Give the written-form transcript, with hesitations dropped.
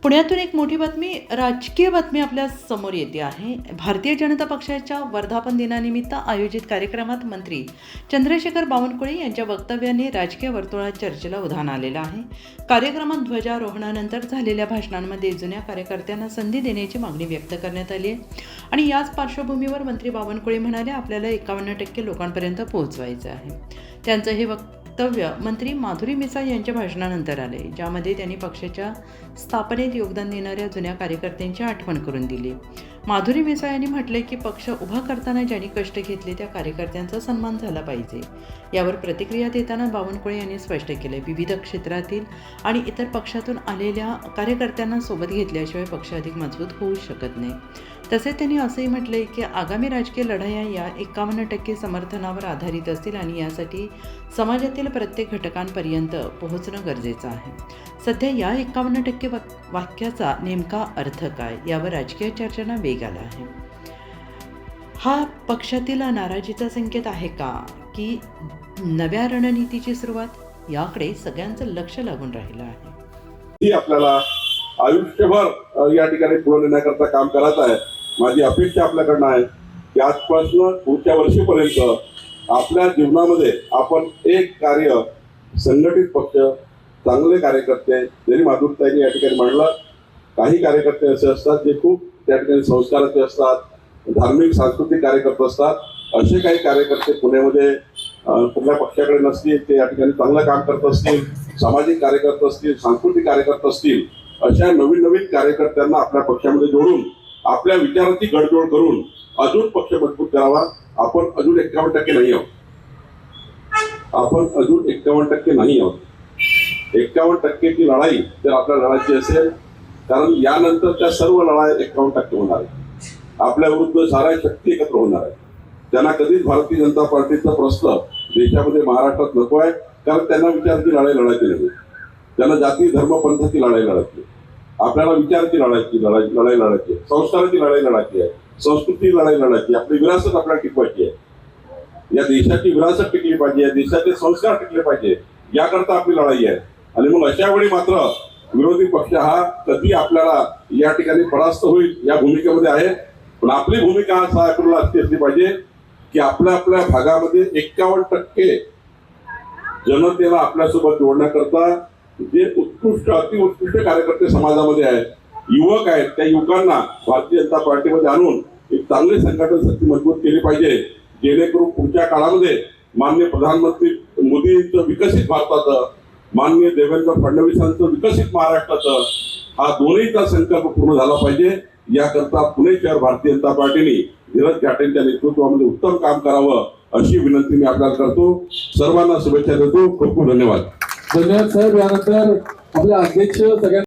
पुण्यातून एक मोठी बातमी, राजकीय बातमी आपल्या समोर येते आहे। भारतीय जनता पक्षाच्या वर्धापन दिनानिमित्त आयोजित कार्यक्रमात मंत्री चंद्रशेखर बावनकुळे यांच्या वक्तव्याने राजकीय वर्तुळात चर्चेला उधाण आलेलं आहे। कार्यक्रमात ध्वजारोहणानंतर झालेल्या भाषणांमध्ये जुन्या कार्यकर्त्यांना संधी देण्याची मागणी व्यक्त करण्यात आली आहे आणि याच पार्श्वभूमीवर मंत्री बावनकुळे म्हणाले, आपल्याला 51% लोकांपर्यंत पोहोचवायचं आहे। त्यांचं हे वक्तव्य मंत्री माधुरी मिसाळ यांच्या भाषणानंतर आले, ज्यामध्ये त्यांनी पक्षाच्या स्थापनेत योगदान देणाऱ्या जुन्या कार्यकर्त्यांची आठवण करून दिली। माधुरी मिसाळ यांनी म्हटले की पक्ष उभा करताना ज्यांनी कष्ट घेतले त्या कार्यकर्त्यांचा सन्मान झाला पाहिजे। यावर प्रतिक्रिया देताना बावनकुळे यांनी स्पष्ट केले, विविध क्षेत्रातील आणि इतर पक्षातून आलेल्या कार्यकर्त्यांना सोबत घेतल्याशिवाय पक्ष अधिक मजबूत होऊ शकत नाही। तसेच त्यांनी असंही म्हटले की आगामी राजकीय लढाया या 51% समर्थनावर आधारित असतील आणि यासाठी समाजातील प्रत्येक घटकांपर्यंत पोहोचणं गरजेचं आहे। सध्या या 51% वाक्याचा नेमका अर्थ काय, यावर राजकीय चर्चांना वेग आला आहे। हा पक्षातील नाराजीचा संकेत आहे का, की नव्या रणनीतीची सुरुवात, याकडे सगळ्यांचं लक्ष लागून राहिलं आहे। ही आपल्याला आयुष्यभर या ठिकाणी पुढे नेण्याकरता काम करायचं आहे। माझी अपेक्षा आपल्याकडनं आहे की आजपासून पुढच्या वर्षीपर्यंत आपल्या जीवनामध्ये आपण एक कार्य, संघटित पक्ष, चांगले कार्यकर्ते, जरी माधुरीताईंनी या ठिकाणी म्हणलं, काही कार्यकर्ते असे असतात जे खूप त्या ठिकाणी संस्काराचे असतात, धार्मिक सांस्कृतिक कार्यकर्ते असतात। असे काही कार्यकर्ते पुण्यामध्ये कुठल्या पक्षाकडे नसतील, ते या ठिकाणी चांगलं काम करत असतील, सामाजिक कार्यकर्ते असतील, सांस्कृतिक कार्यकर्ते असतील, अशा नवीन नवीन कार्यकर्त्यांना आपल्या पक्षामध्ये जोडून आपल्या विचारांची गडजोड करून अजून पक्ष मजबूत करावा। आपण अजून 51% नाही आहोत, आपण अजून 51% नाही आहोत। 51%ची लढाई जर आपल्याला लढायची असेल, कारण यानंतरच्या सर्व लढाई 51% होणार आहे। आपल्या विरुद्ध साऱ्या शक्ती एकत्र होणार आहे। त्यांना कधीच भारतीय जनता पार्टीचा प्रश्न देशामध्ये, महाराष्ट्रात नको आहे, कारण त्यांना विचारांची लढाई लढायची नाही, त्यांना जाती धर्म पंथाची लढाई लढायची। आपल्याला विचारांची लढाई लढायची, संस्काराची लढाई लढायची आहे, संस्कृती लढाई लढायची, आपली विरासत आपल्याला टिकवायची आहे। या देशाची विरासत टिकली पाहिजे, या देशाचे संस्कार टिकले पाहिजे, याकरता आपली लढाई आहे। आणि मग अशा वेळी मात्र विरोधी पक्ष हा कधी आपल्याला या ठिकाणी परास्त होईल या भूमिकेमध्ये आहे। पण आपली भूमिका अशी असली पाहिजे की आपल्या आपल्या भागामध्ये 51% जनतेला आपल्यासोबत जोडण्याकरता जे उत्कृष्ट, अतिउत्कृष्ट कार्यकर्ते समाजामध्ये आहेत, युवक आहेत, त्या युवकांना भारतीय जनता पार्टीमध्ये आणून एक चांगली संघटन शक्ती मजबूत केली पाहिजे, जेणेकरून पुढच्या काळामध्ये माननीय प्रधानमंत्री मोदींचं विकसित भारताचं, माननीय देवेंद्र फडणवीसांचं विकसित महाराष्ट्राचं, हा दोन्हीचा संकल्प पूर्ण झाला पाहिजे। याकरता पुणे शहर भारतीय जनता पार्टीने धीरज घाटेंच्या नेतृत्वामध्ये उत्तम काम करावं, अशी विनंती मी आपल्याला करतो। सर्वांना शुभेच्छा देतो। खूप खूप धन्यवाद। धन्यवाद साहेब। यानंतर आपले अध्यक्ष सगळ्या